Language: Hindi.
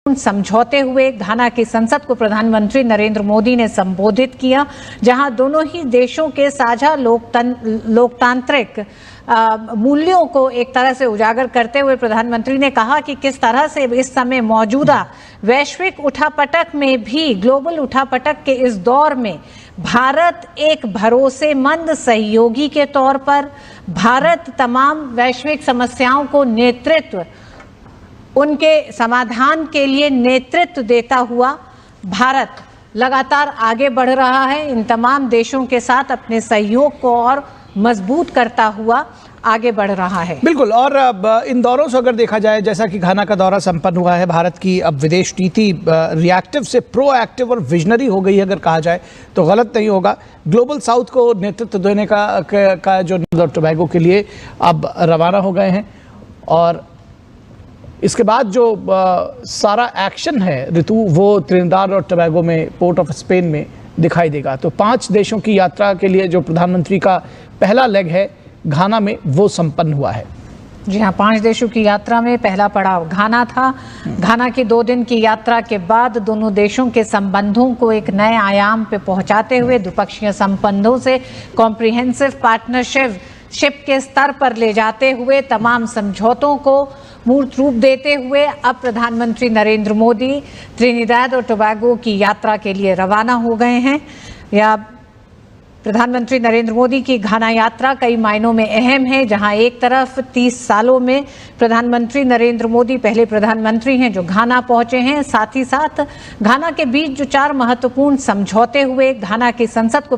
समझौते हुए घाना की संसद को प्रधानमंत्री नरेंद्र मोदी ने संबोधित किया, जहां दोनों ही देशों के साझा लोकतांत्रिक मूल्यों को एक तरह से उजागर करते हुए प्रधानमंत्री ने कहा कि किस तरह से इस समय मौजूदा वैश्विक उठापटक में भी, ग्लोबल उठापटक के इस दौर में भारत एक भरोसेमंद सहयोगी के तौर पर, भारत तमाम वैश्विक समस्याओं को उनके समाधान के लिए नेतृत्व देता हुआ भारत लगातार आगे बढ़ रहा है। इन तमाम देशों के साथ अपने सहयोग को और मजबूत करता हुआ आगे बढ़ रहा है। बिल्कुल। और इन दौरों से अगर देखा जाए, जैसा कि घाना का दौरा संपन्न हुआ है, भारत की अब विदेश नीति रिएक्टिव से प्रोएक्टिव और विजनरी हो गई है, अगर कहा जाए तो गलत नहीं होगा। ग्लोबल साउथ को नेतृत्व देने का जो टोबैगो के लिए अब रवाना हो गए हैं, और इसके बाद जो सारा एक्शन है ऋतु, वो त्रिनिदाद और टोबैगो में, पोर्ट ऑफ स्पेन में दिखाई देगा। तो 5 देशों की यात्रा के लिए जो प्रधानमंत्री का पहला लेग है घाना में, वो संपन्न हुआ है। जी हाँ, 5 देशों की यात्रा में पहला पड़ाव घाना था। घाना की 2 दिन की यात्रा के बाद दोनों देशों के संबंधों को एक नए आयाम पे पहुंचाते हुए, द्विपक्षीय संबंधों से कॉम्प्रिहेंसिव पार्टनरशिप के स्तर पर ले जाते हुए, तमाम समझौतों को मूर्त रूप देते हुए अब प्रधानमंत्री नरेंद्र मोदी त्रिनिदाद और टोबैगो की यात्रा के लिए रवाना हो गए हैं। या प्रधानमंत्री नरेंद्र मोदी की घाना यात्रा कई मायनों में अहम है, जहां एक तरफ 30 सालों में प्रधानमंत्री नरेंद्र मोदी पहले प्रधानमंत्री हैं जो घाना पहुंचे हैं। साथ ही साथ घाना के बीच जो 4 महत्वपूर्ण समझौते हुए, घाना की संसद को